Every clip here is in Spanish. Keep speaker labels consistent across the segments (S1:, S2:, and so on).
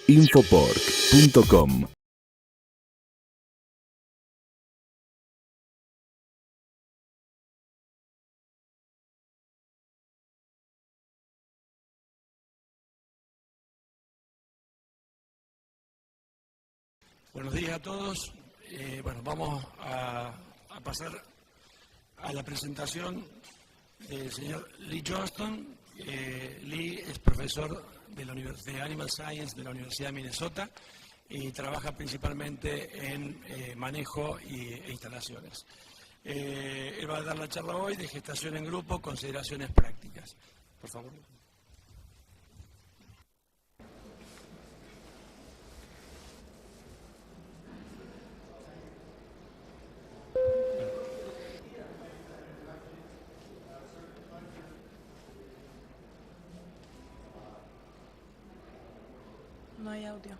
S1: Infopork.com.
S2: Buenos días a todos. Vamos a pasar a la presentación del señor Lee Johnston. Lee es profesor de Animal Science de la Universidad de Minnesota y trabaja principalmente en manejo e instalaciones. Él va a dar la charla hoy de gestación en grupo, consideraciones prácticas. Por favor.
S3: No hay audio.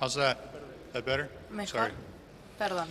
S4: How's that? That better?
S3: Mejor.
S4: Sorry.
S3: Perdón.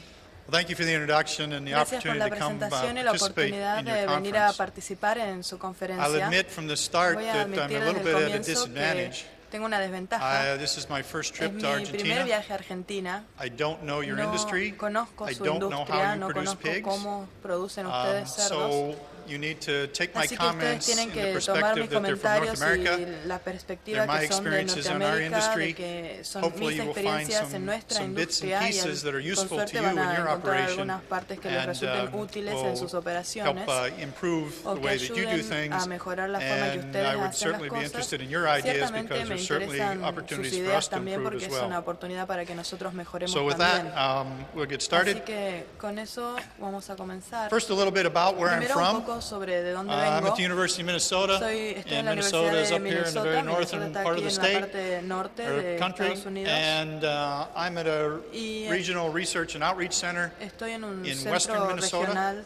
S4: Well, thank you for the introduction and the
S3: Gracias por la
S4: opportunity to come
S3: presentación y la
S4: participate
S3: oportunidad
S4: in
S3: de
S4: your
S3: venir a
S4: conference.
S3: participar en su
S4: I'll
S3: conferencia.
S4: admit from the start
S3: Voy a
S4: that I'm
S3: admitir
S4: a
S3: desde
S4: little
S3: el
S4: bit at a
S3: comienzo que
S4: disadvantage.
S3: tengo una desventaja.
S4: This is my first
S3: Es
S4: trip to
S3: mi primer
S4: Argentina.
S3: viaje a Argentina.
S4: I don't know your
S3: No
S4: industry.
S3: conozco
S4: I
S3: su
S4: don't know how
S3: industria,
S4: you
S3: no
S4: produce
S3: conozco
S4: pigs.
S3: cómo producen ustedes cerdos.
S4: So you need to take my
S3: Así que ustedes
S4: comments
S3: tienen
S4: in the
S3: que tomar mis
S4: perspective that they're from North
S3: comentarios
S4: America.
S3: y la perspectiva
S4: They're my
S3: que son de
S4: experiences in our
S3: Norteamérica,
S4: industry.
S3: de que son
S4: Hopefully
S3: mis
S4: you will find
S3: experiencias en nuestra
S4: some bits and
S3: industria
S4: pieces that are
S3: y con
S4: useful to
S3: suerte
S4: you
S3: van
S4: in
S3: a
S4: your
S3: encontrar
S4: operation
S3: algunas partes que les
S4: and
S3: resulten útiles en sus
S4: will
S3: operaciones
S4: help improve
S3: o
S4: the
S3: que
S4: way that you do
S3: ayuden
S4: things.
S3: a mejorar la forma que
S4: And
S3: ustedes
S4: I would
S3: hacen las
S4: certainly be
S3: cosas.
S4: interested in your ideas
S3: Ciertamente
S4: because
S3: me
S4: there's certainly
S3: interesan sus
S4: opportunities for
S3: ideas
S4: us to
S3: también
S4: improve
S3: porque
S4: as
S3: es una
S4: well.
S3: oportunidad para que nosotros mejoremos
S4: So with
S3: también.
S4: that, we'll get started.
S3: Así que con eso vamos a comenzar.
S4: First, a little bit about where I'm
S3: Primero un
S4: from.
S3: poco sobre de dónde
S4: I'm
S3: vengo.
S4: at the University of Minnesota,
S3: Estoy en
S4: and
S3: la
S4: Minnesota
S3: Universidad
S4: is
S3: de
S4: up here in the
S3: Minnesota.
S4: very
S3: Minnesota
S4: northern
S3: está
S4: part
S3: aquí
S4: of the
S3: en la
S4: state,
S3: parte norte
S4: or
S3: de
S4: country,
S3: Estados Unidos.
S4: and I'm at a
S3: Y
S4: regional research and outreach center
S3: estoy en un
S4: in
S3: centro
S4: western Minnesota.
S3: regional de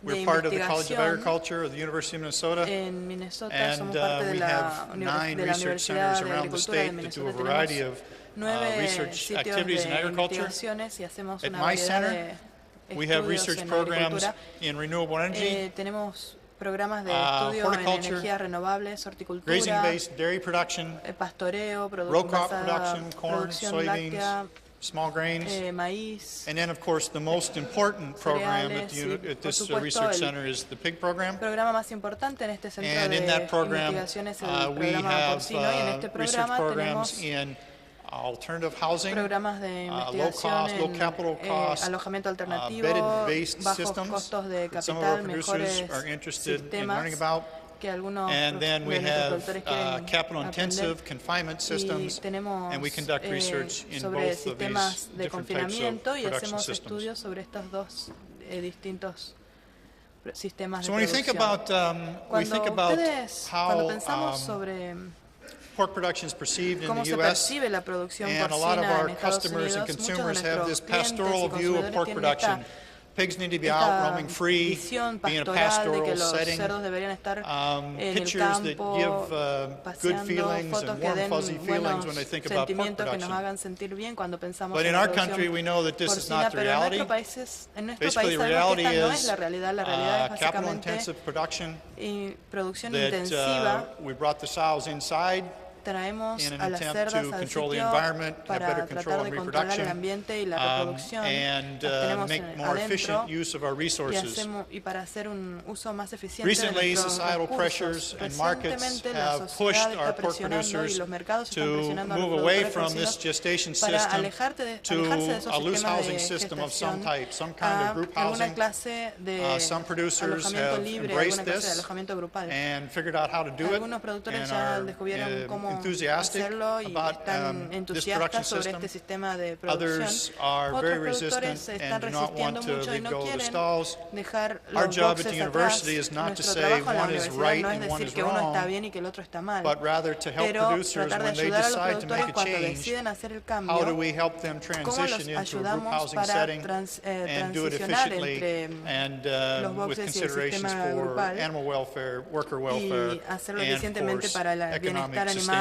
S4: We're part of the College of
S3: investigación
S4: Agriculture of the University of Minnesota,
S3: en Minnesota.
S4: and
S3: Somos parte de
S4: we
S3: la,
S4: have 9
S3: de la
S4: research
S3: Universidad
S4: centers
S3: de
S4: around the
S3: Agricultura de
S4: state that do a
S3: Minnesota.
S4: variety
S3: Tenemos
S4: of
S3: 9
S4: research
S3: sitios
S4: activities in
S3: de
S4: agriculture.
S3: investigaciones y hacemos
S4: At
S3: una
S4: my
S3: variedad
S4: center,
S3: de
S4: we have
S3: estudios
S4: research
S3: en
S4: programs
S3: agricultura.
S4: in renewable energy,
S3: Tenemos programas de estudio en
S4: horticulture,
S3: energías renovables, horticultura,
S4: grazing-based dairy production,
S3: pastoreo,
S4: row crop production, corn,
S3: producción
S4: soybeans,
S3: láctea,
S4: small grains,
S3: maíz,
S4: and then, of course, the most important program at,
S3: cereales, y,
S4: at this
S3: por supuesto,
S4: research
S3: el
S4: center is the pig program.
S3: El programa más importante en este centro
S4: And
S3: de
S4: in that program,
S3: investigación es el
S4: we
S3: programa
S4: have
S3: porcino y en este
S4: research
S3: programa
S4: programs
S3: tenemos
S4: in alternative housing,
S3: programas de
S4: low
S3: investigación
S4: cost, low capital
S3: en
S4: cost,
S3: alojamiento alternativo,
S4: bed-based
S3: bajos
S4: systems
S3: costos de
S4: that some of our
S3: capital,
S4: producers
S3: mejores
S4: are interested in
S3: sistemas
S4: learning about.
S3: que algunos
S4: And then we
S3: de nuestros
S4: have
S3: productores quieren
S4: capital intensive
S3: aprender.
S4: confinement
S3: Y
S4: systems,
S3: tenemos
S4: and we conduct research in
S3: sobre
S4: both of
S3: sistemas
S4: these
S3: de
S4: different types of
S3: confinamiento y
S4: production
S3: hacemos
S4: systems.
S3: estudios sobre estos dos distintos sistemas
S4: So
S3: de
S4: when you think
S3: producción.
S4: about, we think about
S3: Cuando
S4: how
S3: pensamos sobre
S4: pork production is perceived in
S3: cómo
S4: the
S3: se
S4: U.S.,
S3: percibe la producción
S4: and a lot of
S3: porcina
S4: our
S3: en Estados
S4: customers and
S3: Unidos, muchos de
S4: consumers have
S3: nuestros
S4: this
S3: clientes y
S4: pastoral view of
S3: consumidores
S4: pork
S3: tienen
S4: production. Pigs need to be out roaming free,
S3: visión
S4: be in a
S3: pastoral de que
S4: pastoral
S3: los
S4: setting.
S3: cerdos deberían estar en el
S4: Pictures that
S3: campo
S4: give good
S3: paseando,
S4: feelings
S3: fotos
S4: and
S3: que
S4: warm
S3: den
S4: fuzzy feelings
S3: buenos
S4: when they think about pork
S3: sentimientos que nos
S4: production.
S3: hagan sentir bien cuando pensamos
S4: But
S3: en
S4: in
S3: la
S4: our
S3: producción
S4: country, we know that this is
S3: porcina,
S4: not the
S3: pero en
S4: reality.
S3: nuestro
S4: Basically,
S3: país
S4: the
S3: sabemos que
S4: reality
S3: esta no es
S4: is
S3: la realidad es
S4: capital
S3: básicamente
S4: intensive production
S3: producción
S4: that
S3: intensiva.
S4: we brought the sows inside
S3: Traemos
S4: in an
S3: a las
S4: attempt
S3: cerdas
S4: to
S3: al
S4: control the
S3: sitio
S4: environment, have
S3: para
S4: better control
S3: tratar
S4: on
S3: de controlar el
S4: reproduction,
S3: ambiente y la reproducción.
S4: and
S3: Las tenemos
S4: make more
S3: adentro
S4: efficient use of our resources.
S3: y para hacer un uso más eficiente
S4: Recently,
S3: de nuestros
S4: societal
S3: recursos.
S4: pressures and markets
S3: Recientemente, la
S4: have pushed
S3: sociedad
S4: our
S3: está
S4: pork
S3: presionando y
S4: producers
S3: los mercados están
S4: to
S3: presionando a los
S4: move away
S3: productores
S4: from this
S3: porcinos
S4: gestation
S3: para
S4: system
S3: alejarse de
S4: to
S3: esos
S4: a loose
S3: sistemas
S4: housing
S3: de
S4: system of some
S3: gestación
S4: type, some kind of group
S3: a alguna
S4: housing.
S3: clase de
S4: Some producers
S3: alojamiento
S4: have
S3: libre,
S4: embraced
S3: alguna clase de
S4: this
S3: alojamiento grupal.
S4: and figured out how to do it
S3: Algunos productores
S4: and
S3: ya
S4: are
S3: descubrieron cómo
S4: enthusiastic
S3: hacerlo y
S4: about
S3: están
S4: this
S3: entusiastas
S4: production
S3: sobre
S4: system.
S3: este sistema de producción.
S4: Others are
S3: Otros
S4: very
S3: productores
S4: resistant
S3: se están
S4: and do not want
S3: resistiendo
S4: to
S3: mucho y
S4: leave
S3: no
S4: go of the
S3: quieren
S4: stalls.
S3: dejar
S4: Our
S3: los
S4: job at
S3: boxes
S4: the
S3: atrás.
S4: university is not to
S3: Nuestro
S4: say
S3: trabajo en la
S4: one is
S3: universidad
S4: right
S3: no es
S4: and one
S3: decir
S4: is
S3: que uno está
S4: wrong,
S3: bien y que el otro está mal,
S4: but rather to help
S3: pero
S4: producers
S3: tratar de
S4: when they
S3: ayudar a los
S4: decide to make
S3: productores
S4: a
S3: cuando
S4: change.
S3: deciden hacer el
S4: How do
S3: cambio,
S4: we help them
S3: cómo los
S4: transition into a group
S3: ayudamos
S4: housing
S3: para
S4: setting and do it
S3: transicionar
S4: efficiently
S3: entre
S4: and
S3: los
S4: with
S3: boxes y el
S4: considerations
S3: sistema
S4: for
S3: grupal
S4: animal welfare, worker welfare,
S3: y hacerlo
S4: and of
S3: eficientemente
S4: course
S3: para el
S4: economic
S3: bienestar animal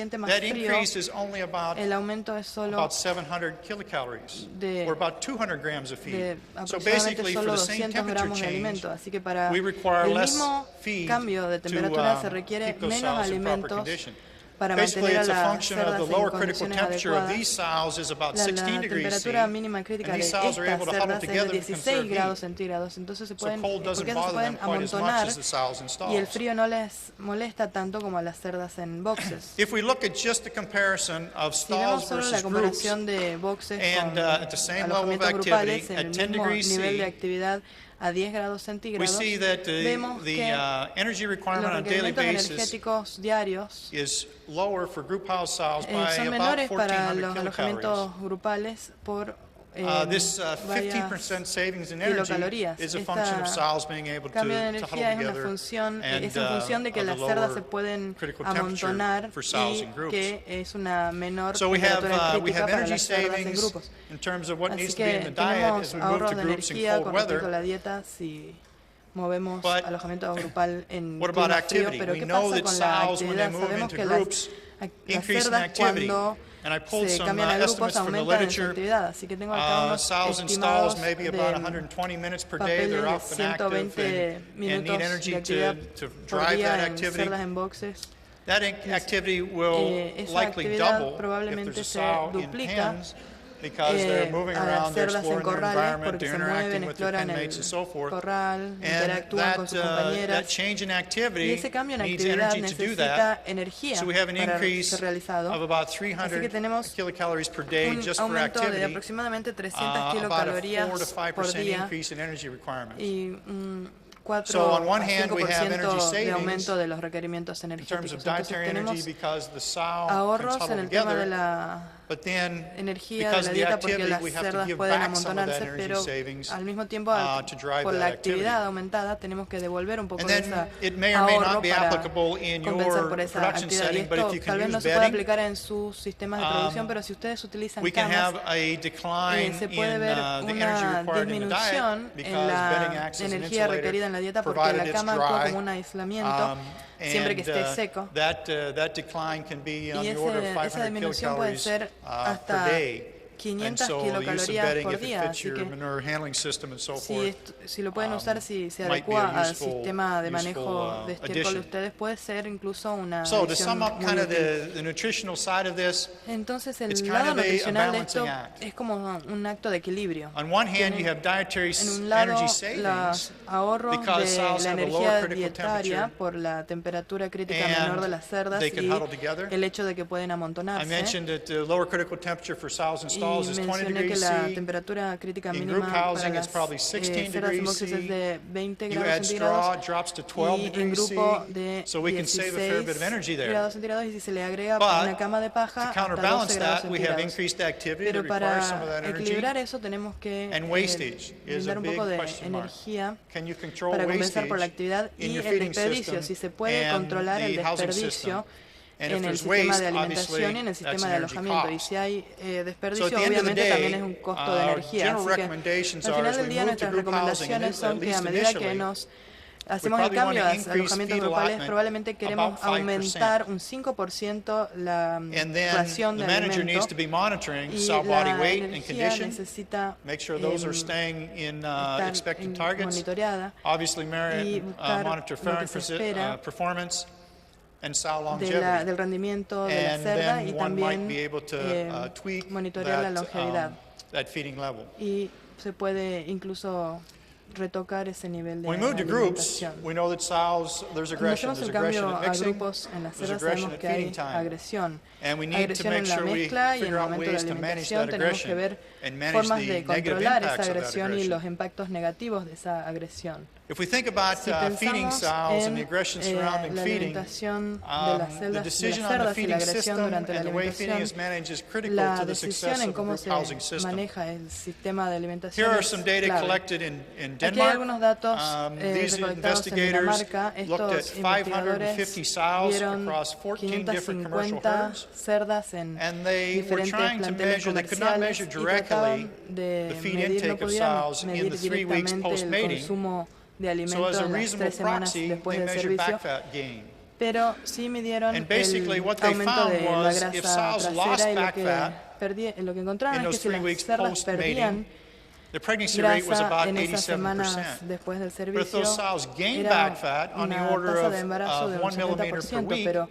S3: ambiente más
S4: that
S3: frío,
S4: increase is only
S3: el aumento es solo
S4: about 700 kilocalories, or about 200 grams of
S3: de
S4: feed. So
S3: aproximadamente
S4: basically, for
S3: solo
S4: the same
S3: 200
S4: temperature
S3: gramos de
S4: change,
S3: alimento. Así que para
S4: we require
S3: el
S4: less
S3: mismo
S4: feed
S3: cambio de
S4: to
S3: temperatura se requiere
S4: keep those
S3: menos
S4: cells in proper
S3: alimentos
S4: condition.
S3: para
S4: Basically,
S3: mantener a
S4: it's a
S3: las
S4: function of
S3: cerdas
S4: the
S3: en
S4: lower critical
S3: condiciones
S4: temperature of
S3: adecuadas.
S4: these sows is about
S3: La
S4: 16 degrees C,
S3: temperatura mínima crítica
S4: and
S3: de
S4: these sows are able
S3: estas
S4: to huddle
S3: cerdas es de
S4: together to
S3: 16
S4: conserve
S3: grados
S4: heat.
S3: centígrados, entonces se
S4: So
S3: pueden,
S4: cold doesn't
S3: porque esas se
S4: bother them
S3: pueden
S4: quite as much
S3: amontonar
S4: as the sows and
S3: y el
S4: stalls.
S3: frío no les molesta tanto como a las cerdas en boxes.
S4: If we look at just the comparison of
S3: Si vemos
S4: stalls
S3: solo la
S4: versus groups,
S3: comparación de boxes
S4: and,
S3: con
S4: at the same level of
S3: alojamientos
S4: activity,
S3: grupales en
S4: at
S3: el
S4: 10
S3: mismo
S4: degrees
S3: nivel de
S4: C,
S3: actividad a 10 grados
S4: we
S3: centígrados,
S4: see that
S3: vemos
S4: the
S3: que
S4: energy
S3: los
S4: requirement on a daily
S3: requerimientos
S4: basis
S3: energéticos diarios
S4: is lower for group house sows by
S3: son
S4: about
S3: menores para
S4: 1,400
S3: los
S4: kilocalories.
S3: alojamientos grupales por
S4: This 15%
S3: varias
S4: savings in energy
S3: kilocalorías.
S4: is a function of
S3: Este
S4: sows being able to
S3: cambio de
S4: huddle
S3: energía es una
S4: together
S3: función,
S4: and
S3: es en función de que
S4: of the
S3: las cerdas
S4: lower
S3: se pueden
S4: critical temperature
S3: amontonar
S4: for sows
S3: y
S4: in groups.
S3: que es una menor
S4: So we have
S3: temperatura crítica para
S4: energy
S3: las cerdas en
S4: savings
S3: grupos.
S4: in terms of what
S3: Así
S4: needs to be in
S3: que
S4: the diet
S3: tenemos
S4: as we move
S3: ahorros
S4: to
S3: de
S4: groups in
S3: energía
S4: cold
S3: con respecto a
S4: weather.
S3: la dieta si movemos
S4: But
S3: alojamiento grupal en
S4: what about
S3: clima frío,
S4: activity?
S3: pero
S4: We
S3: ¿qué
S4: know
S3: pasa
S4: that
S3: con la
S4: sows, when they
S3: actividad?
S4: move
S3: Sabemos
S4: into
S3: que
S4: groups,
S3: las
S4: increase in
S3: cerdas
S4: activity.
S3: cuando
S4: And I pulled
S3: se
S4: some
S3: cambian a grupos
S4: estimates from the
S3: aumentan en su
S4: literature.
S3: actividad, así que tengo acá unos
S4: Sows and
S3: estimados
S4: stalls, maybe about 120 minutes per day,
S3: papeles
S4: they're
S3: de
S4: up and active
S3: 120
S4: and
S3: minutos
S4: need
S3: de
S4: energy
S3: actividad
S4: to
S3: por
S4: drive
S3: día
S4: that
S3: en
S4: activity.
S3: cerdas en boxes.
S4: That activity will
S3: Esa
S4: likely
S3: actividad
S4: double if
S3: probablemente
S4: there's a
S3: se
S4: sow in
S3: duplica
S4: pens because they're moving
S3: a las
S4: around, they're
S3: cerdas en
S4: exploring their
S3: corrales
S4: environment,
S3: porque
S4: they're
S3: se mueven,
S4: interacting with their
S3: exploran
S4: pen
S3: el
S4: mates and so forth.
S3: corral,
S4: And
S3: interactúan con sus
S4: that
S3: compañeras.
S4: change in
S3: Y
S4: activity
S3: ese cambio en
S4: needs
S3: actividad
S4: energy to do
S3: necesita
S4: that.
S3: energía
S4: So we have an
S3: para
S4: increase
S3: ser realizado.
S4: of about
S3: Así que
S4: 300
S3: tenemos
S4: kilocalories per day
S3: un
S4: just for
S3: aumento de
S4: activity,
S3: aproximadamente 300
S4: about a 4
S3: kilocalorías
S4: to
S3: por
S4: 5%
S3: día
S4: increase in energy requirements.
S3: y un 4
S4: So on one
S3: a
S4: hand, we have energy
S3: 5% de
S4: savings
S3: aumento de los requerimientos
S4: in terms
S3: energéticos.
S4: of
S3: Entonces
S4: dietary energy
S3: tenemos
S4: because the sow can
S3: ahorros en
S4: huddle
S3: el tema de
S4: together.
S3: la
S4: But then,
S3: energía de
S4: because
S3: la
S4: of the
S3: dieta porque
S4: activity,
S3: las
S4: we have to
S3: cerdas
S4: give
S3: pueden
S4: back some of that
S3: amontonarse,
S4: energy
S3: pero
S4: savings
S3: al mismo tiempo
S4: to drive
S3: por
S4: that
S3: la
S4: activity.
S3: actividad aumentada tenemos que devolver un poco
S4: And
S3: de
S4: then
S3: esa
S4: it may or may not
S3: ahorro
S4: be
S3: para
S4: applicable in
S3: compensar
S4: your
S3: por esa
S4: production
S3: actividad. Y
S4: setting, but
S3: esto
S4: if you
S3: tal
S4: can
S3: vez no
S4: use
S3: se puede
S4: bedding,
S3: aplicar en sus sistemas de producción, pero si ustedes utilizan
S4: we can
S3: camas,
S4: have a decline
S3: se puede
S4: in
S3: ver
S4: the energy
S3: una
S4: required in the diet
S3: disminución
S4: because
S3: en
S4: bedding
S3: la
S4: acts as an
S3: energía requerida en la dieta porque la
S4: provided it's
S3: cama actúa
S4: dry.
S3: como un aislamiento siempre que esté seco.
S4: That decline can be on
S3: Y
S4: the order of
S3: esa
S4: 500
S3: disminución puede
S4: kilocalories
S3: ser
S4: per
S3: hasta
S4: day.
S3: 500
S4: And so the use of
S3: kilocalorías
S4: bedding,
S3: por
S4: if it
S3: día,
S4: fits
S3: así
S4: your
S3: que
S4: manure handling system and so
S3: si,
S4: forth,
S3: si lo pueden usar, si se
S4: might be a
S3: adecua al
S4: useful-
S3: sistema de
S4: useful,
S3: manejo de estiércol de
S4: addition.
S3: ustedes, puede ser incluso una
S4: So to
S3: adición
S4: sum up
S3: muy
S4: kind of
S3: útil.
S4: the nutritional side of this,
S3: Entonces
S4: it's
S3: el
S4: kind
S3: lado
S4: of a
S3: nutricional de esto
S4: balancing act.
S3: es como un acto de equilibrio.
S4: on one hand, you have dietary
S3: En un lado,
S4: energy
S3: los
S4: savings
S3: ahorros
S4: because
S3: de
S4: sows
S3: la
S4: have a lower
S3: energía
S4: critical
S3: dietaria
S4: temperature
S3: por la temperatura crítica
S4: and
S3: menor de las cerdas
S4: they can
S3: y
S4: huddle together.
S3: el hecho de que pueden
S4: I
S3: amontonarse.
S4: mentioned that the lower critical temperature for sows and
S3: Y
S4: stalls is 20
S3: mencioné que
S4: degrees
S3: la
S4: C.
S3: temperatura crítica
S4: In
S3: mínima
S4: group
S3: para
S4: housing,
S3: las
S4: it's probably 16
S3: cerdas en
S4: degrees
S3: boxes
S4: C.
S3: es de 20
S4: You
S3: grados
S4: add straw,
S3: centígrados
S4: it drops to 12
S3: y en
S4: degrees C.
S3: grupo de
S4: So we can save a fair bit of
S3: 16
S4: energy there.
S3: grados centígrados y si se le agrega
S4: But
S3: una cama de paja
S4: to
S3: hasta
S4: counterbalance
S3: 12 grados
S4: that, we have
S3: centígrados.
S4: increased activity that
S3: Pero
S4: requires some of
S3: para
S4: that energy.
S3: equilibrar eso tenemos que
S4: And wastage is
S3: brindar
S4: a
S3: un
S4: big
S3: poco de
S4: question mark.
S3: energía
S4: Can you control
S3: para compensar por la
S4: wastage
S3: actividad
S4: in
S3: y
S4: your
S3: el
S4: feeding
S3: desperdicio,
S4: system
S3: si se puede
S4: and
S3: controlar el
S4: the housing
S3: desperdicio
S4: system? And if
S3: en el
S4: there's
S3: sistema
S4: waste,
S3: de alimentación y en el
S4: obviously, that's
S3: sistema
S4: an
S3: de
S4: energy
S3: alojamiento. Y
S4: cost.
S3: si hay
S4: So
S3: desperdicio,
S4: at the end of the
S3: obviamente también es
S4: day,
S3: un costo de
S4: our
S3: energía.
S4: general
S3: Así que
S4: recommendations
S3: al
S4: are
S3: final
S4: as
S3: del
S4: we
S3: día
S4: move to
S3: nuestras
S4: group housing,
S3: recomendaciones
S4: at
S3: son que a
S4: least
S3: medida que
S4: initially,
S3: nos
S4: we
S3: hacemos el
S4: probably want
S3: cambio
S4: to
S3: a
S4: increase
S3: alojamientos
S4: feed
S3: grupales,
S4: allotment
S3: probablemente queremos
S4: about 5%.
S3: aumentar un 5% la
S4: And then
S3: ración
S4: the
S3: de
S4: manager needs
S3: alimento
S4: to be monitoring
S3: y
S4: sow body
S3: la
S4: weight and
S3: energía
S4: condition,
S3: necesita
S4: make sure those are
S3: em,
S4: staying in
S3: estar
S4: expected targets.
S3: monitoreada
S4: Obviously,
S3: y buscar
S4: monitor
S3: lo que se espera
S4: performance and sow
S3: del
S4: longevity.
S3: rendimiento de la
S4: And
S3: cerda y
S4: then one might
S3: también
S4: be able to tweak
S3: monitorear la longevidad.
S4: that feeding level.
S3: Y se puede incluso retocar ese nivel de
S4: When we move to groups,
S3: alimentación.
S4: we know that sows, there's
S3: Cuando
S4: aggression.
S3: hacemos
S4: There's
S3: el
S4: aggression
S3: cambio
S4: at
S3: a
S4: mixing,
S3: grupos en las
S4: there's
S3: cerdas
S4: aggression
S3: sabemos
S4: at
S3: que hay
S4: feeding time.
S3: agresión.
S4: And we need to
S3: Agresión
S4: make
S3: en la
S4: sure we
S3: mezcla y en
S4: figure
S3: el
S4: out
S3: momento de la
S4: ways to manage
S3: alimentación
S4: that
S3: tenemos que
S4: aggression
S3: ver
S4: and manage
S3: formas
S4: the
S3: de
S4: negative
S3: controlar
S4: impacts
S3: esa
S4: of that
S3: agresión y
S4: aggression.
S3: los impactos negativos de esa agresión.
S4: If we think about
S3: Si
S4: feeding
S3: pensamos
S4: sows and
S3: en
S4: the aggression surrounding
S3: la
S4: feeding,
S3: alimentación de las
S4: the
S3: cerdas
S4: decision on the
S3: y la
S4: feeding
S3: agresión
S4: system
S3: durante la
S4: and the way feeding is
S3: alimentación,
S4: managed is critical
S3: la
S4: to the
S3: decisión
S4: success
S3: en
S4: of the
S3: cómo
S4: group
S3: se
S4: housing system.
S3: maneja el sistema de
S4: Here
S3: alimentación
S4: are
S3: es
S4: some data
S3: clave.
S4: collected in
S3: Aquí hay
S4: Denmark.
S3: algunos datos
S4: These
S3: recolectados en
S4: investigators
S3: Dinamarca.
S4: looked at
S3: Estos investigadores
S4: 550 sows
S3: vieron
S4: across 14 different commercial
S3: 550
S4: herds.
S3: cerdas en
S4: And they were
S3: diferentes
S4: trying to
S3: planteles
S4: measure, they could not
S3: comerciales
S4: measure
S3: y
S4: directly
S3: trataban de
S4: the feed
S3: medir, no
S4: intake of
S3: pudieran
S4: sows in
S3: medir
S4: the 3 weeks
S3: directamente el
S4: post-mating.
S3: consumo de
S4: So
S3: alimento
S4: as a
S3: en las
S4: reasonable
S3: 3 semanas
S4: proxy,
S3: después
S4: they
S3: del
S4: measured
S3: servicio,
S4: back fat gain.
S3: pero sí midieron
S4: And basically
S3: el
S4: what they
S3: aumento
S4: found
S3: de la
S4: was if
S3: grasa
S4: sows lost
S3: trasera y
S4: back fat
S3: lo que encontraron
S4: in
S3: es que
S4: those
S3: si
S4: 3
S3: las
S4: weeks
S3: cerdas
S4: post-mating,
S3: perdían
S4: the pregnancy rate was
S3: grasa
S4: about
S3: en esas
S4: 87%.
S3: semanas después del
S4: But if
S3: servicio
S4: those sows gained
S3: era
S4: back fat on the
S3: una
S4: order
S3: tasa
S4: of
S3: de embarazo de un
S4: 1 millimeter per
S3: 70%,
S4: week,
S3: pero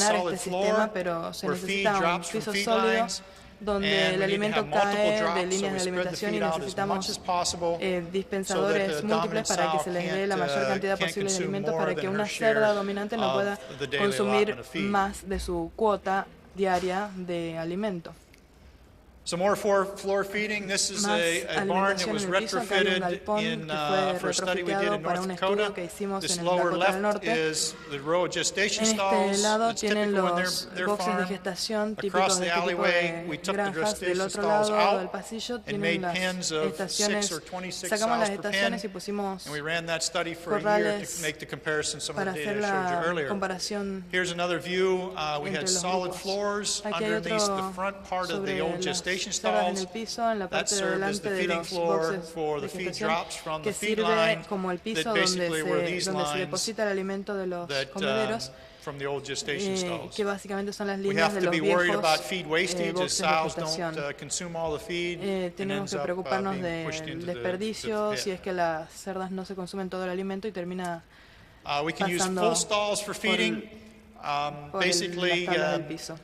S3: funcionar
S4: solid
S3: este sistema,
S4: floor
S3: pero se
S4: where feed
S3: necesita un
S4: drops from
S3: piso
S4: feed
S3: sólido
S4: lines
S3: donde el alimento cae de líneas de alimentación y necesitamos dispensadores múltiples para que se les dé la mayor cantidad posible de alimentos para que una cerda dominante no pueda consumir más de su cuota diaria de alimento.
S4: Some more floor feeding. This is a barn that was retrofitted for a study we did in North Dakota. This lower left is the row of gestation stalls. That's typical when they're farmed. Across the alleyway, we took the gestation stalls out and made pens of 6 or 26 sows per pen. And we ran that study for a year to make the comparison. Some of the data I showed you earlier. Here's another view. We had solid floors underneath the front part of the old gestation
S3: cerdas en el piso, en la parte de delante de los boxes de gestación, que sirve como el piso donde se deposita el alimento de los comederos, que básicamente son las líneas de los viejos boxes de gestación. Tenemos que preocuparnos del desperdicio si es que las cerdas no se consumen todo el alimento y termina pasando por la tabla del piso.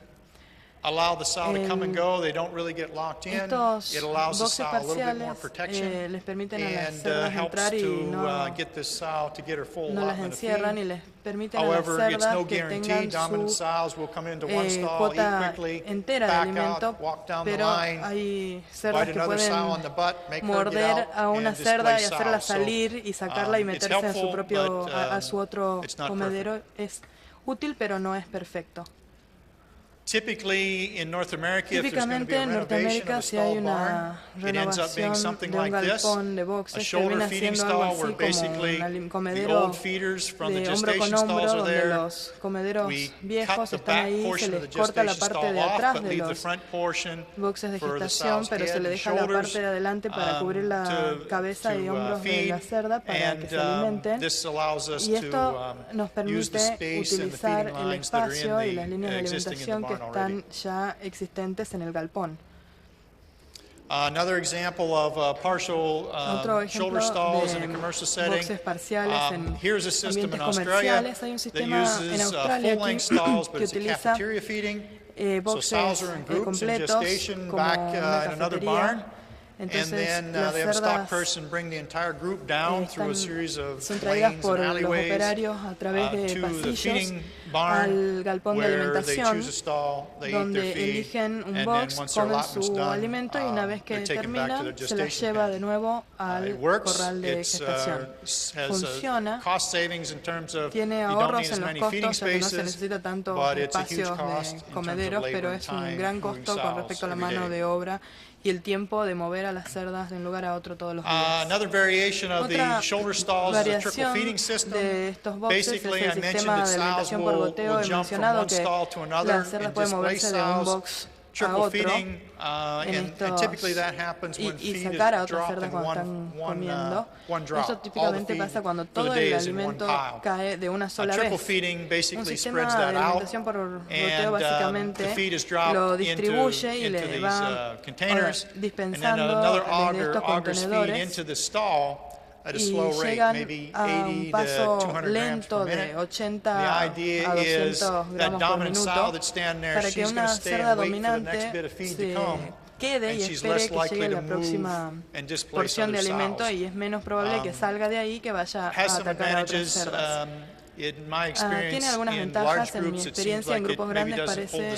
S4: Allow the sow to come and go. They don't really get locked in. It allows the sow a little bit more protection and helps to get this sow to get her full allotment of feed. However, it's no guarantee. Dominant sows will come into one stall, eat quickly, back out, walk down the line, bite another sow on the butt, make her get out, and displace sow. So it's helpful, but it's not perfect.
S3: Es útil, pero no es perfecto.
S4: Typically in North America, if there's going to be a renovation of a stall barn, it ends up being something like this, a shoulder feeding stall where basically the old feeders from the gestation stalls are there. We cut the back portion of the gestation stall off, but leave the front portion for the sow's head and shoulders to feed, and this allows us to use the space and the feeding lines that are in the existing in the barn.
S3: Están ya existentes en el galpón.
S4: Another example of partial shoulder stalls in a commercial setting. Here's a system in Australia that uses full-length stalls, but it's a cafeteria feeding. So sows are in groups in gestation back in another barn.
S3: Entonces,
S4: and then they have a stock person bring the entire group down through a series of lanes and alleyways to the feeding barn, where they choose a stall, they eat their feed, and then once their allotment's done, they're taken back to their gestation pen. It works. It has cost savings in terms of you don't need as many feeding spaces, but it's a huge cost in terms of labor and time moving sows every day.
S3: Y el tiempo de mover a las cerdas de un lugar a otro todos los días.
S4: Another variation of the shoulder stalls is a trickle feeding system. Basically, I mentioned that sows will jump from one stall to another and displace sows. Trickle feeding, and typically that happens when feed is dropped in one drop. All the feed for the day is in one pile. Trickle feeding basically spreads that out, and the feed is dropped into these containers, and then another auger augers feed into the stall at a slow rate, maybe 80 to 200 grams per minute. The idea is that dominant sow that's standing there, she's going to stay and wait for the next bit of feed to come, and she's less likely to move and displace other sows.
S3: Y es menos probable que salga de ahí que vaya a atacar a otras cerdas. Tiene algunas ventajas. En mi experiencia en grupos grandes parece que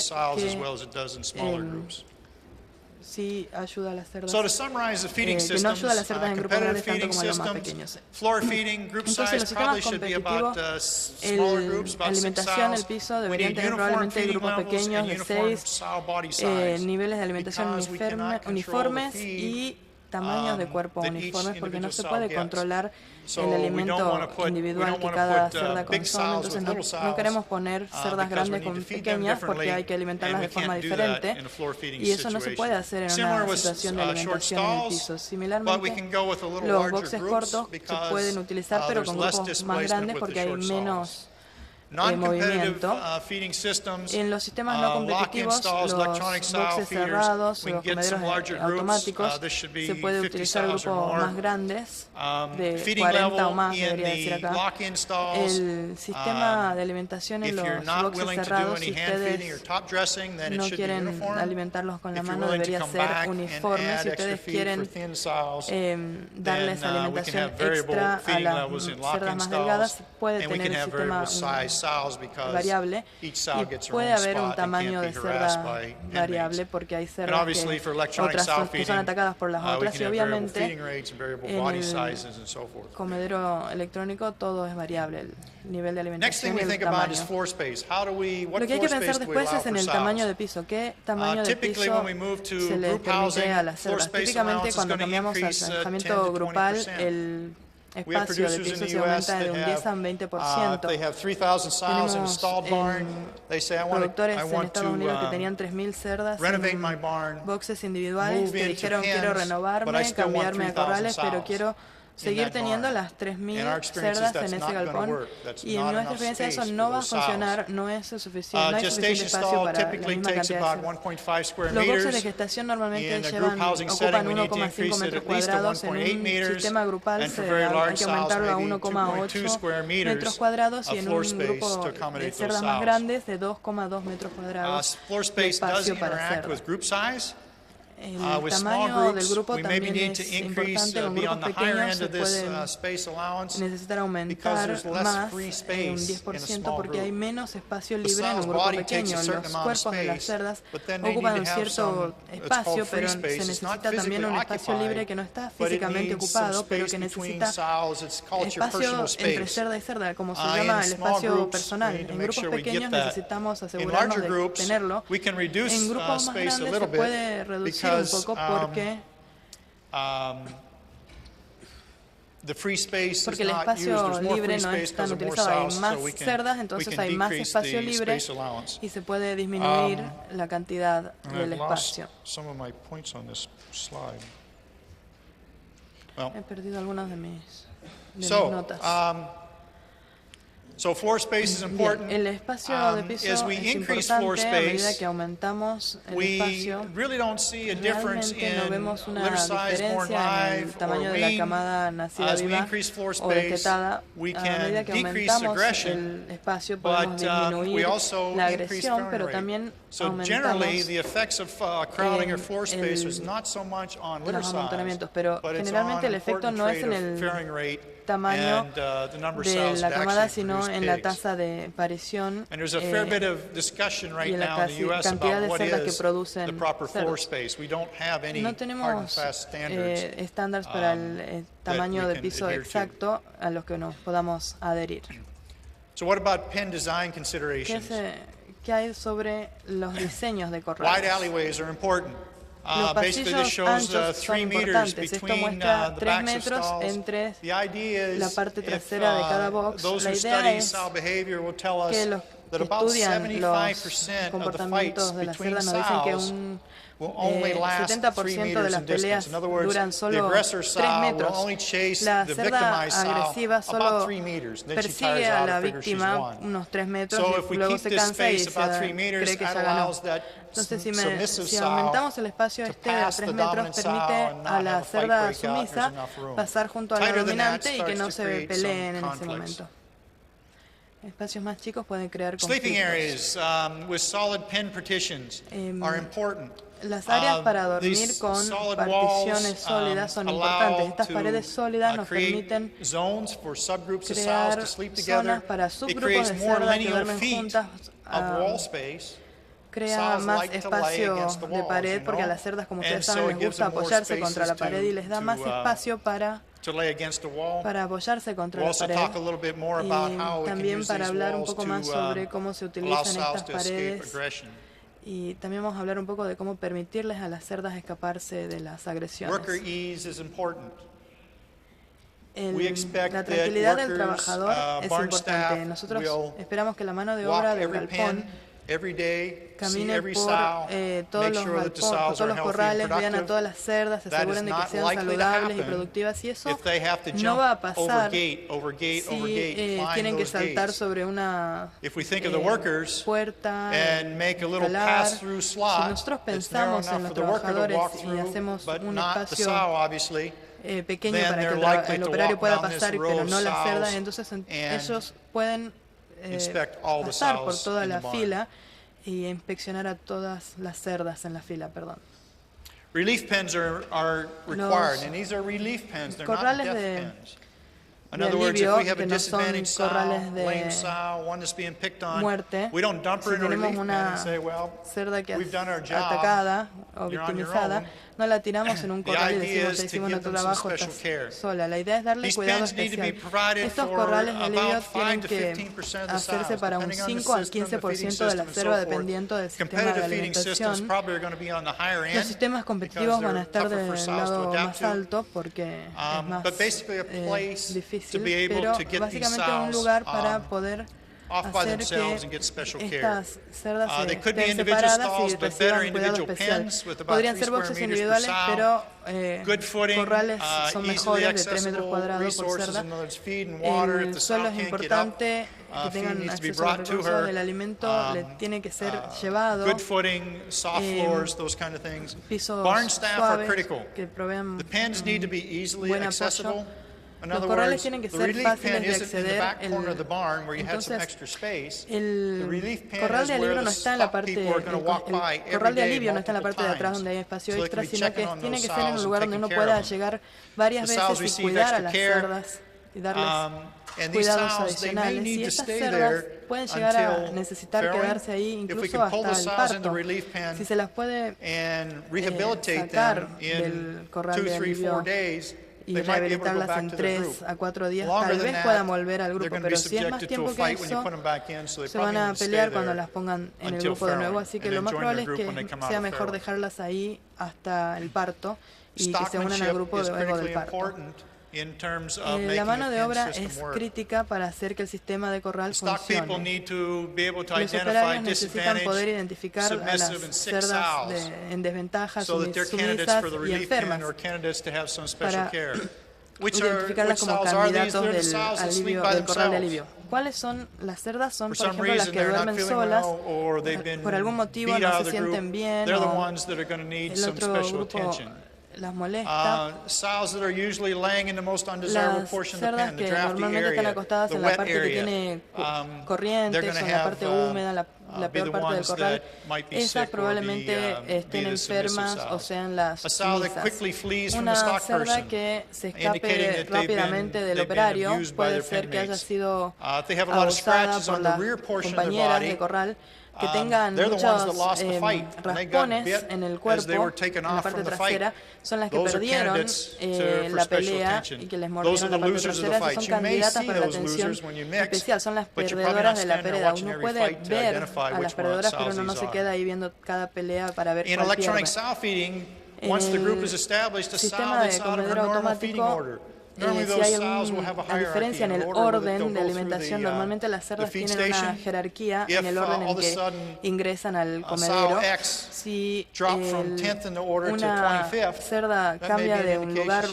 S3: sí ayuda a las cerdas.
S4: So to summarize the feeding systems, competitive feeding systems, floor feeding, group size probably should be about smaller groups, about 6 sows. We need uniform feeding levels and uniform sow body size,
S3: niveles de alimentación uniformes y tamaños de cuerpo uniformes, porque no se puede controlar el alimento individual que cada cerda consume. Entonces no queremos poner cerdas grandes con pequeñas porque hay que alimentarlas de forma diferente y eso no se puede hacer en una situación de alimentación en el piso. Similarmente, los boxes cortos se pueden utilizar pero con grupos más grandes porque hay menos movimiento. En los sistemas no competitivos, los boxes cerrados o los comederos automáticos, se puede utilizar grupos más grandes, de 40 o más, debería decir acá. El sistema de alimentación en los boxes cerrados, si ustedes no quieren alimentarlos con la mano, debería ser uniforme. Si ustedes quieren darles alimentación extra a las cerdas más delgadas, puede tener el sistema variable y puede haber un tamaño de cerda variable porque hay cerdas que otras son atacadas por las otras y obviamente en el comedero electrónico todo es variable, el nivel de alimentación y el tamaño. Lo que hay que pensar después es en el tamaño de piso. ¿Qué tamaño de piso se le permite a las cerdas? Típicamente cuando cambiamos al alojamiento grupal, el espacio de piso se aumenta de un 10 a un 20%. Tenemos productores en Estados Unidos que tenían 3.000 cerdas en boxes individuales que dijeron quiero renovarme, cambiarme a corrales, pero quiero seguir teniendo las 3.000 cerdas en ese galpón y en nuestra experiencia eso no va a funcionar, no es suficiente, no hay suficiente espacio para la misma cantidad de cerdas. Los boxes de gestación normalmente ocupan 1,5 metros cuadrados, en un sistema grupal hay que aumentarlo a 1,8 metros cuadrados y en un grupo de cerdas más grandes de 2,2 metros cuadrados de espacio para cerdas. El tamaño del grupo también es importante. Con grupos pequeños se puede necesitar aumentar más un 10% porque hay menos espacio libre en un grupo pequeño. Los cuerpos de las cerdas ocupan un cierto espacio, pero se necesita también un espacio libre que no está físicamente ocupado, pero que necesita espacio entre cerda y cerda, como se llama el espacio personal. En grupos pequeños necesitamos asegurarnos de tenerlo. En grupos más grandes se puede reducir un poco porque el espacio libre no es tan utilizado. Hay más cerdas, entonces hay más espacio libre y se puede disminuir la cantidad del espacio. He perdido algunas de mis notas. Bien, el espacio de piso es importante a medida que aumentamos el espacio. Realmente no vemos una diferencia en el tamaño de la camada nacida viva o destetada. A medida que aumentamos el espacio podemos disminuir la agresión, pero también aumentamos los amontonamientos. Pero generalmente el efecto no es en el tamaño de la camada, sino en la tasa de parición y en la cantidad de cerdas que producen cerdos. No tenemos estándares para el tamaño de piso exacto a los que nos podamos adherir. ¿Qué hay sobre los diseños de corrales? Los pasillos anchos son importantes. Esto muestra 3 metros entre la parte trasera de cada box. La idea es que los que estudian los comportamientos de las cerdas nos dicen que un 70% de las peleas duran solo 3 metros. La cerda agresiva solo persigue a la víctima unos 3 metros y luego se cansa y cree que ya ganó. Entonces, si aumentamos el espacio de 3 metros, permite a la cerda sumisa pasar junto a la dominante y que no se peleen en ese momento. Espacios más chicos pueden crear conflictos. Las áreas para dormir con particiones sólidas son importantes. Estas paredes sólidas nos permiten crear zonas para subgrupos de cerdas que duermen juntas. Crea más espacio de pared porque a las cerdas, como ustedes saben, les gusta apoyarse contra la pared y les da más espacio para apoyarse contra la pared. Y también para hablar un poco más sobre cómo se utilizan estas paredes. Y también vamos a hablar un poco de cómo permitirles a las cerdas escaparse de las agresiones. La tranquilidad del trabajador es importante. Nosotros esperamos que la mano de obra del galpón camine por todos los corrales, vean a todas las cerdas, se aseguren de que sean saludables y productivas. Y eso no va a pasar si tienen que saltar sobre una puerta, escalar. Si nosotros pensamos en los trabajadores y hacemos un espacio pequeño para que el operario pueda pasar, pero no las cerdas, entonces ellos pueden pasar por toda la fila y inspeccionar a todas las cerdas en la fila,
S4: Relief pens are required, and these are relief pens. They're not death pens. In other words, if we have a disadvantaged sow, lame sow, one that's being picked on, we don't dump her in a relief pen and say, well, we've done our job, you're on your own.
S3: No la tiramos en un corral y decimos, hicimos nuestro trabajo, estás sola. La idea es darle cuidado especial. Estos corrales de alivio tienen que hacerse para un 5 al 15% de la cerda, dependiendo del sistema de alimentación. Los sistemas competitivos van a estar del lado más alto porque es más difícil, pero básicamente es un lugar para poder hacer que estas cerdas estén separadas y reciban cuidado especial. Podrían ser boxes individuales, pero corrales son mejores de 3 metros cuadrados por cerda. El suelo es importante, que tengan acceso a los recursos del alimento, le tiene que ser llevado. Pisos suaves que provean buen apoyo. Los corrales tienen que ser fáciles de acceder. Entonces, el corral de alivio no está en la parte de atrás donde hay espacio extra, sino que tiene que ser en un lugar donde uno pueda llegar varias veces y cuidar a las cerdas y darles cuidados adicionales. Y estas cerdas pueden llegar a necesitar quedarse ahí incluso hasta el parto. Si se las puede sacar del corral de alivio y rehabilitarlas en 3 a 4 días, tal vez puedan volver al grupo, pero si es más tiempo que eso, se van a pelear cuando las pongan en el grupo de nuevo, así que lo más probable es que sea mejor dejarlas ahí hasta el parto y que se unan al grupo luego del parto. La mano de obra es crítica para hacer que el sistema de corral funcione. Los operarios necesitan poder identificar a las cerdas en desventaja, sumisas y enfermas para identificarlas como candidatos del corral de alivio. ¿Cuáles son las cerdas? Son, por ejemplo, las que duermen solas, por algún motivo no se sienten bien, o el otro grupo las molesta. Las cerdas que normalmente están acostadas en la parte que tiene corrientes, en la parte húmeda, la peor parte del corral, esas probablemente estén enfermas o sean las sumisas. Una cerda que se escape rápidamente del operario puede ser que haya sido abusada por las compañeras de corral, que tengan muchos raspones en el cuerpo, en la parte trasera, son las que perdieron la pelea y que les mordieron la parte trasera. Esas son candidatas para la atención especial, son las perdedoras de la pelea. Uno puede ver a las perdedoras, pero uno no se queda ahí viendo cada pelea para ver cuál pierde. En el sistema de comedero automático, si hay alguna diferencia en el orden de alimentación, normalmente las cerdas tienen una jerarquía en el orden en que ingresan al comedero. Si una cerda cambia de un lugar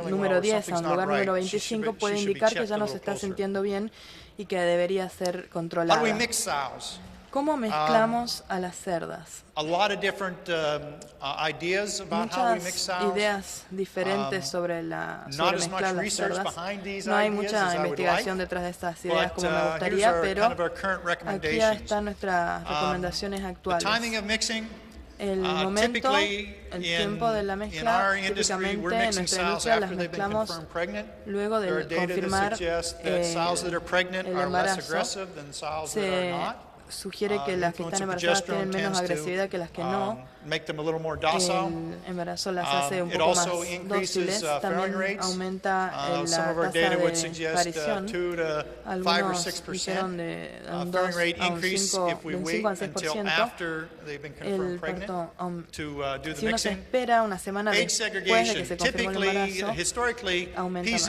S3: número 10 a un lugar número 25, puede indicar que ya no se está sintiendo bien y que debería ser controlada. ¿Cómo mezclamos a las cerdas? Muchas ideas diferentes sobre mezclar las cerdas. No hay mucha investigación detrás de estas ideas como me gustaría, pero aquí están nuestras recomendaciones actuales. El momento, el tiempo de la mezcla, típicamente en nuestra industria las mezclamos luego de confirmar el embarazo. Se sugiere que las que están embarazadas tienen menos agresividad que las que no. El embarazo las hace un poco más dóciles. También aumenta la tasa de aparición. Algunos dijeron de un 2 a un 5, de un 5 al 6%. El parto, si uno se espera una semana después de que se confirmó el embarazo, aumenta más.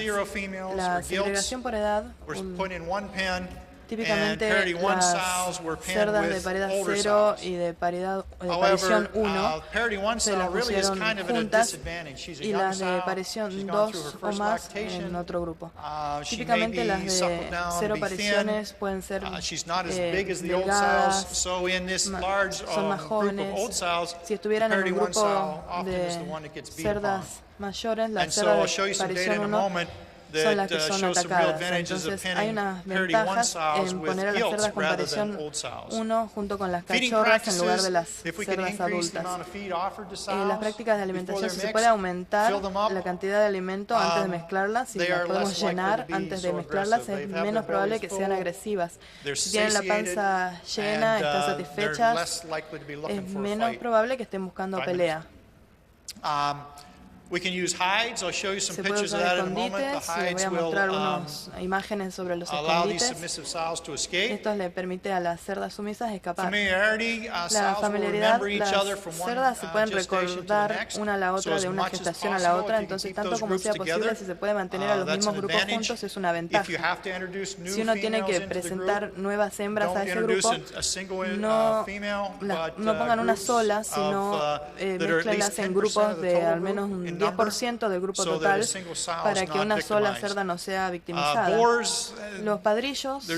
S3: La segregación por edad, Típicamente las cerdas de paridad 0 y de parición 1 se las pusieron juntas y las de parición 2 o más en otro grupo. Típicamente las de 0 pariciones pueden ser delgadas, son más jóvenes. Si estuvieran en un grupo de cerdas mayores, las cerdas de parición 1 son las que son atacadas. Entonces hay unas ventajas en poner a las cerdas con parición 1 junto con las cachorras en lugar de las cerdas adultas. En las prácticas de alimentación, si se puede aumentar la cantidad de alimento antes de mezclarlas, si las podemos llenar antes de mezclarlas, es menos probable que sean agresivas. Si tienen la panza llena, están satisfechas, es menos probable que estén buscando pelea. Se puede usar escondites, les voy a mostrar unas imágenes sobre los escondites. Esto le permite a las cerdas sumisas escapar. La familiaridad, las cerdas se pueden recordar una a la otra de una gestación a la otra, entonces tanto como sea posible, si se puede mantener a los mismos grupos juntos es una ventaja. Si uno tiene que presentar nuevas hembras a ese grupo, no pongan una sola, sino mezclenlas en grupos de al menos un 10% del grupo total para que una sola cerda no sea victimizada. Los padrillos,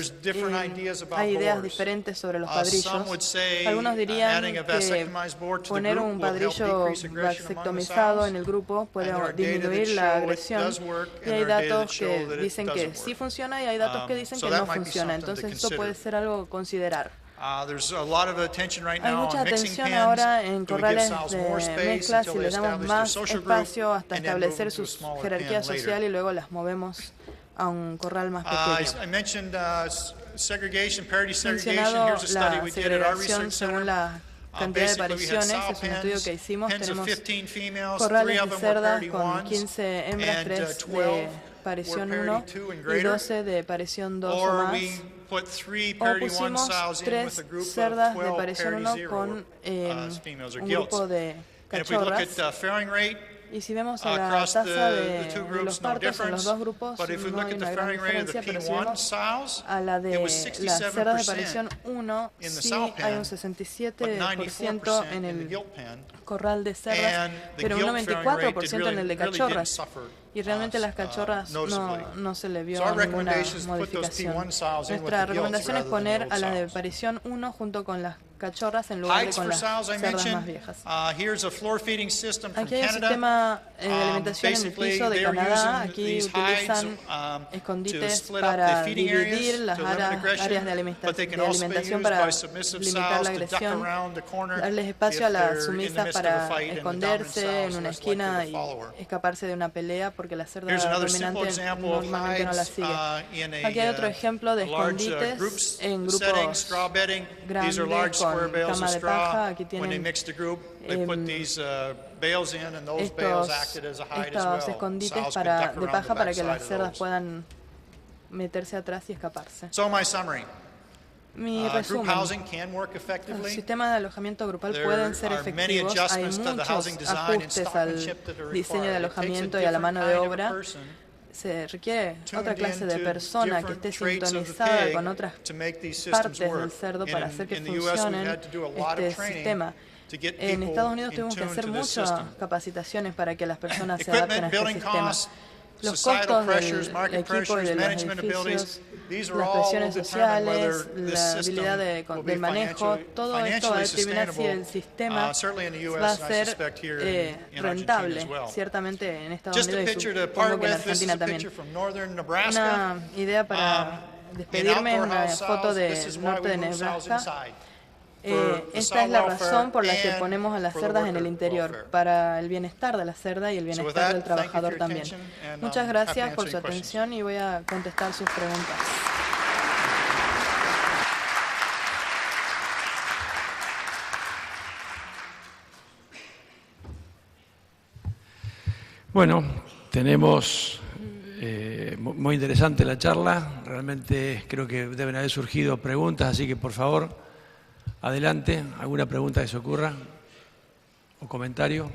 S3: hay ideas diferentes sobre los padrillos. Algunos dirían que poner un padrillo vasectomizado en el grupo puede disminuir la agresión y hay datos que dicen que sí funciona y hay datos que dicen que no funciona. Entonces esto puede ser algo a considerar. Hay mucha atención ahora en corrales de mezclas y les damos más espacio hasta establecer su jerarquía social y luego las movemos a un corral más pequeño. Mencionado la segregación según la cantidad de pariciones, es un estudio que hicimos. Tenemos corrales de cerdas con 15 hembras, 3 de parición 1 y 12 de parición 2 o más. O pusimos 3 cerdas de parición 1 con un grupo de cachorras. Y si vemos a la tasa de los partos en los dos grupos, no hay una gran diferencia, pero si vemos a la de las cerdas de parición 1, sí hay un 67% en el corral de cerdas, pero un 94% en el de cachorras. Y realmente las cachorras no se le vio ninguna modificación. Nuestra recomendación es poner a la de parición 1 junto con las cachorras en lugar de con las cerdas más viejas. Aquí hay un sistema de alimentación en el piso de Canadá. Aquí utilizan escondites para dividir las áreas de alimentación para limitar la agresión, darles espacio a las sumisas para esconderse en una esquina y escaparse de una pelea porque la cerda dominante normalmente no la sigue. Aquí hay otro ejemplo de escondites en grupos grandes con cama de paja. Aquí tienen estos escondites de paja para que las cerdas puedan meterse atrás y escaparse. Mi resumen, los sistemas de alojamiento grupal pueden ser efectivos. Hay muchos ajustes al diseño de alojamiento y a la mano de obra. Se requiere otra clase de persona que esté sintonizada con otras partes del cerdo para hacer que funcione este sistema. En Estados Unidos tuvimos que hacer muchas capacitaciones para que las personas se adapten a este sistema. Los costos del equipo y de los edificios, las presiones sociales, la habilidad del manejo, todo esto va a determinar si el sistema va a ser rentable, ciertamente en Estados Unidos y supongo que en Argentina también. Una idea para despedirme es una foto del norte de Nebraska. Esta es la razón por la que ponemos a las cerdas en el interior, para el bienestar de la cerda y el bienestar del trabajador también. Muchas gracias por su atención y voy a contestar sus preguntas.
S2: Bueno, tenemos muy interesante la charla. Realmente creo que deben haber surgido preguntas, así que por favor, adelante. ¿Alguna pregunta que se ocurra o comentario?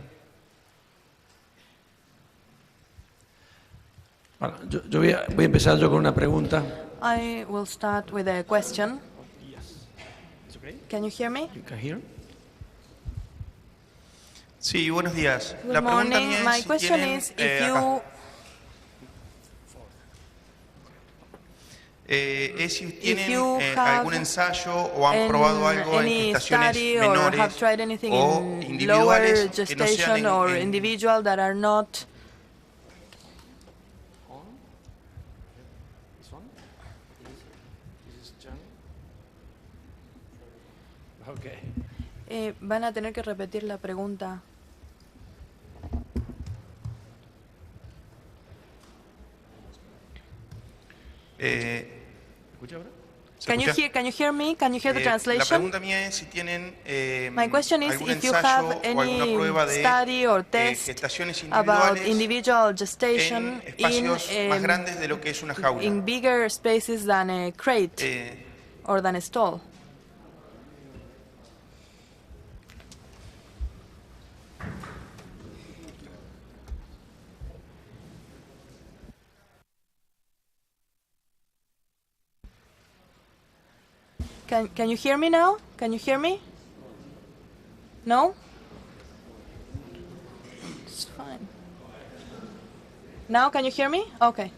S2: Bueno, yo voy a empezar yo con una pregunta.
S3: I will start with a question. Can you hear me?
S2: You can hear?
S1: Sí, buenos días.
S3: Good
S1: La pregunta
S3: morning.
S1: mía
S3: My
S1: es si
S3: question
S1: tienen,
S3: is if you
S1: si tienen
S3: have
S1: algún ensayo o han probado algo en
S3: any
S1: gestaciones
S3: study or have
S1: menores
S3: tried anything
S1: o
S3: in lower
S1: individuales que no sean
S3: gestation or individual that are not
S2: Okay.
S3: van a tener que repetir la pregunta.
S1: ¿Escucha ahora?
S3: Can you hear me? Can you hear the
S1: La
S3: translation?
S1: pregunta mía es si tienen
S3: My question is
S1: algún
S3: if you
S1: ensayo
S3: have
S1: o alguna
S3: any
S1: prueba de
S3: study or test
S1: gestaciones
S3: about
S1: individuales
S3: individual gestation
S1: en espacios más grandes de lo que es una jaula.
S3: in bigger spaces than a crate or than a stall. Can you hear me now? Can you hear me? No? It's fine. Now can you hear me? Okay.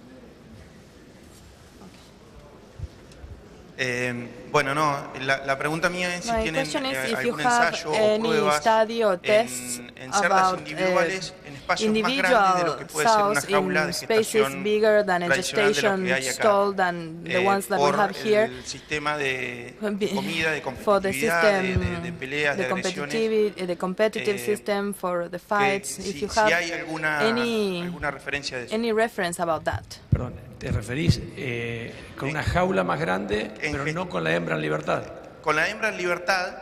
S1: Bueno, no, la pregunta mía es si
S3: My
S1: tienen
S3: question is if you
S1: algún
S3: have
S1: ensayo o
S3: any
S1: pruebas
S3: study or tests
S1: en cerdas
S3: about
S1: individuales en espacios más grandes de lo que
S3: individual
S1: puede ser una
S3: cells
S1: jaula de
S3: in spaces
S1: gestación
S3: bigger than a
S1: tradicional de lo
S3: gestation
S1: que hay acá,
S3: stall than the ones that we
S1: por
S3: have here.
S1: el sistema de comida, de
S3: For the
S1: competitividad,
S3: system,
S1: de peleas, de agresiones.
S3: the competitive system for the fights. If you
S1: Si
S3: have
S1: hay alguna referencia de eso.
S3: any reference about that.
S2: Perdón, te referís con una jaula más grande, pero no con la hembra en libertad.
S1: Con la hembra en libertad,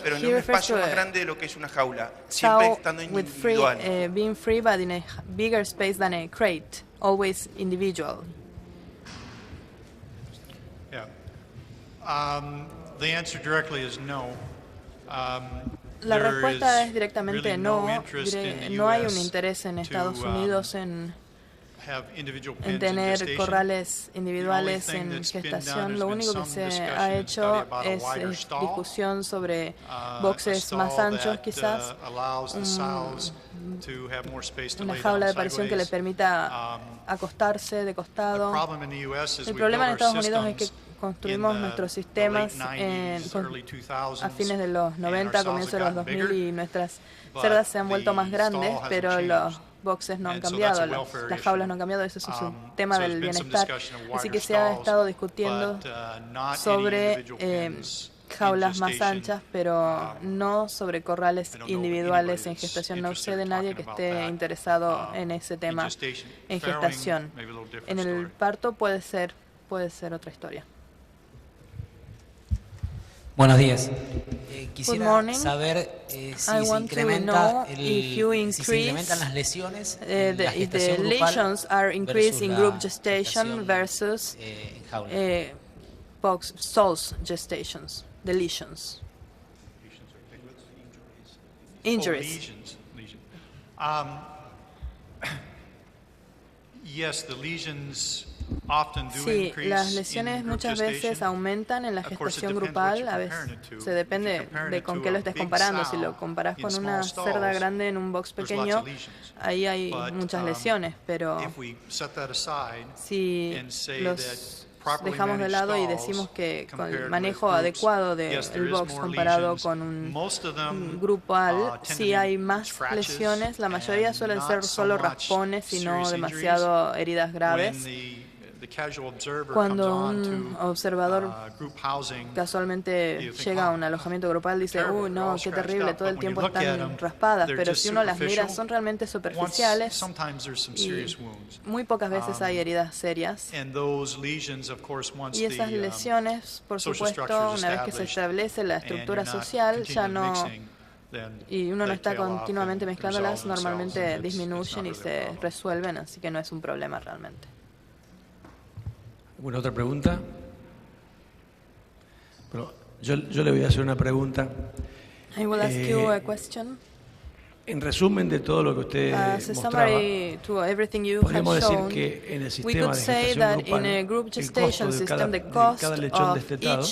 S1: pero en un espacio más grande de lo que es una jaula, siempre estando
S3: with
S1: individual.
S3: being free, but in a bigger space than a crate, always individual.
S4: Yeah. The answer directly is no.
S3: La
S4: There
S3: respuesta
S4: is
S3: es directamente
S4: really
S3: no.
S4: interest in the
S3: No hay un
S4: US
S3: interés en Estados
S4: to,
S3: Unidos en
S4: have individual pens in
S3: tener
S4: gestation.
S3: corrales individuales
S4: The only thing
S3: en
S4: that's been
S3: gestación.
S4: done
S3: Lo
S4: has
S3: único
S4: been
S3: que
S4: some
S3: se
S4: discussion
S3: ha
S4: and
S3: hecho
S4: study about a
S3: es
S4: wider stall,
S3: discusión sobre
S4: a
S3: boxes
S4: stall
S3: más anchos,
S4: that,
S3: quizás.
S4: allows the sows to have more space to
S3: Una
S4: lay
S3: jaula
S4: down
S3: de aparición que le
S4: sideways.
S3: permita acostarse de
S4: The
S3: costado.
S4: problem in the US is
S3: El
S4: we
S3: problema en
S4: built our
S3: Estados Unidos es que
S4: systems
S3: construimos
S4: in
S3: nuestros
S4: the
S3: sistemas
S4: late 90s, early 2000s,
S3: a fines de los
S4: and our
S3: 90,
S4: stalls
S3: comienzo de
S4: have
S3: los
S4: gotten
S3: 2000
S4: bigger,
S3: y nuestras
S4: but
S3: cerdas se han vuelto más
S4: the
S3: grandes,
S4: stall hasn't
S3: pero
S4: changed.
S3: los boxes no han
S4: And so
S3: cambiado,
S4: that's a welfare
S3: las jaulas
S4: issue.
S3: no han cambiado, eso es un tema
S4: So
S3: del
S4: there's been some
S3: bienestar.
S4: discussion of
S3: Así
S4: wider
S3: que se ha
S4: stalls,
S3: estado discutiendo
S4: but, not any
S3: sobre
S4: individual pens in
S3: jaulas más
S4: gestation.
S3: anchas, pero no sobre corrales
S4: I don't know of
S3: individuales en
S4: anybody
S3: gestación.
S4: that's
S3: No sé
S4: interested
S3: de
S4: in
S3: nadie que
S4: talking
S3: esté
S4: about that.
S3: interesado en ese
S4: In
S3: tema
S4: gestation.
S3: en
S4: Farrowing,
S3: gestación.
S4: maybe a little different
S3: En el
S4: story.
S3: parto puede ser otra historia.
S5: Buenos días.
S3: Good
S5: Quisiera
S3: morning.
S5: saber si
S3: I
S5: se
S3: want to know
S5: incrementa
S3: if you
S5: si se incrementan
S3: increase
S5: las lesiones en la
S3: if the
S5: gestación grupal
S3: lesions are increased
S5: versus
S3: in
S5: la
S3: group gestation
S5: gestación,
S3: versus
S5: en jaula.
S3: box stalls gestations, the lesions. Injuries.
S4: Lesions. Yes, the lesions often do
S3: Sí,
S4: increase
S3: las lesiones
S4: in group
S3: muchas veces
S4: gestation.
S3: aumentan en la
S4: Of course, it
S3: gestación
S4: depends what
S3: grupal,
S4: you're
S3: a veces
S4: comparing it to.
S3: se
S4: If
S3: depende
S4: you're comparing
S3: de
S4: it
S3: con
S4: to
S3: qué lo
S4: a
S3: estés
S4: big
S3: comparando. Si
S4: sow
S3: lo comparas
S4: in
S3: con
S4: small
S3: una
S4: stalls,
S3: cerda grande en un box
S4: there's
S3: pequeño,
S4: lots of lesions.
S3: ahí hay
S4: But,
S3: muchas lesiones, pero
S4: if we set that aside
S3: si
S4: and say
S3: los
S4: that properly
S3: dejamos de
S4: managed
S3: lado y
S4: stalls
S3: decimos que con el
S4: compared
S3: manejo
S4: with groups,
S3: adecuado
S4: yes, there
S3: del
S4: is
S3: box
S4: more
S3: comparado
S4: lesions.
S3: con un
S4: Most of them,
S3: grupal,
S4: tend
S3: sí
S4: to be
S3: hay más
S4: scratches
S3: lesiones. La mayoría
S4: and
S3: suelen
S4: not
S3: ser
S4: so
S3: solo
S4: much
S3: raspones y no
S4: serious
S3: demasiado heridas
S4: When
S3: graves.
S4: the casual observer
S3: Cuando
S4: comes on
S3: un
S4: to,
S3: observador
S4: group housing,
S3: casualmente
S4: you think,
S3: llega a
S4: "Wow,
S3: un alojamiento grupal, dice,
S4: terrible,
S3: uy,
S4: they're
S3: no,
S4: all
S3: qué
S4: scratched
S3: terrible,
S4: up",
S3: todo el
S4: but when
S3: tiempo
S4: you look at
S3: están
S4: 'em,
S3: raspadas,
S4: they're
S3: pero
S4: just
S3: si uno las mira
S4: superficial.
S3: son realmente
S4: Once,
S3: superficiales
S4: sometimes there's some
S3: y
S4: serious wounds.
S3: muy pocas veces hay heridas serias.
S4: And those lesions, of course, once
S3: Y esas
S4: the
S3: lesiones, por
S4: social
S3: supuesto,
S4: structure is
S3: una vez que se
S4: established
S3: establece la
S4: and
S3: estructura
S4: you're not
S3: social, ya
S4: continually
S3: no,
S4: mixing, then
S3: y uno no
S4: they
S3: está
S4: tail off
S3: continuamente
S4: and
S3: mezclándolas,
S4: resolve themselves,
S3: normalmente
S4: and it's
S3: disminuyen
S4: not
S3: y
S4: really a
S3: se
S4: problem.
S3: resuelven, así que no es un problema realmente.
S2: ¿Alguna otra pregunta? Pero yo le voy a hacer una pregunta.
S3: I will ask you a question.
S2: En resumen de todo lo que usted mostraba, podríamos decir que en el sistema de gestación grupal, el costo de cada lechón destetado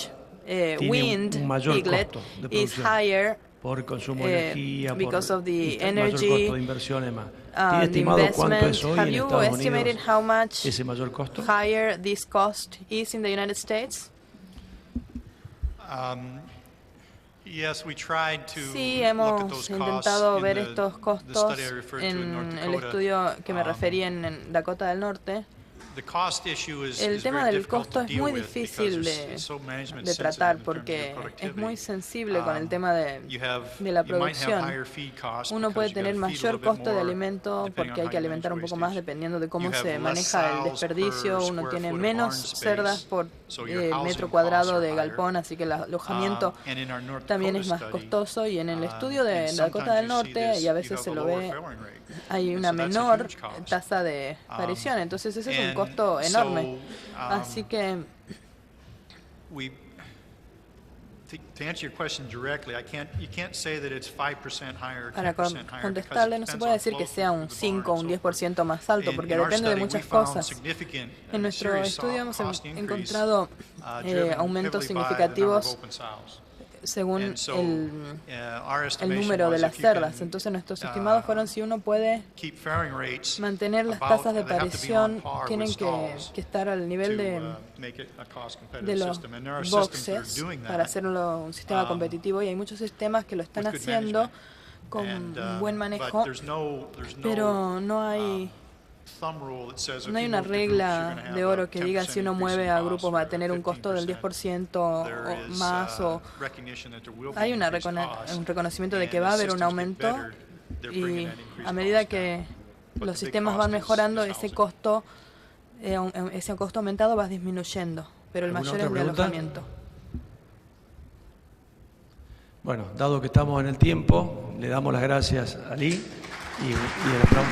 S2: tiene un mayor costo de producción por el consumo de energía, por mayor costo de inversión y demás. ¿Tiene estimado cuánto es hoy en Estados Unidos ese mayor costo?
S3: Sí, hemos intentado ver estos costos en el estudio que me referí en Dakota del Norte. El tema del costo es muy difícil de tratar porque es muy sensible con el tema de la producción. Uno puede tener mayor costo de alimento porque hay que alimentar un poco más dependiendo de cómo se maneja el desperdicio. Uno tiene menos cerdas por metro cuadrado de galpón, así que el alojamiento también es más costoso. Y en el estudio de Dakota del Norte, y a veces se lo ve, hay una menor tasa de aparición. Entonces ese es un costo enorme. Así que para contestarle, no se puede decir que sea un 5 o un 10% más alto, porque depende de muchas cosas. En nuestro estudio hemos encontrado aumentos significativos según el número de las cerdas. Entonces nuestros estimados fueron si uno puede mantener las tasas de aparición, tienen que estar al nivel de los boxes para hacerlo un sistema competitivo, y hay muchos sistemas que lo están haciendo con buen manejo, pero no hay una regla de oro que diga si uno mueve a grupos va a tener un costo del 10% o más. Hay un reconocimiento de que va a haber un aumento, y a medida que los sistemas van mejorando, ese costo aumentado va disminuyendo, pero el mayor es el de alojamiento.
S2: Bueno, dado que estamos en el tiempo, le damos las gracias a Lee y el aplauso.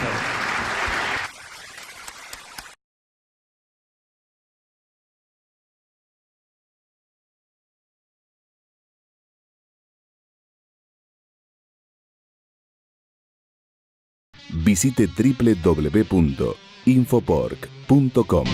S6: Visite www.infoporc.com.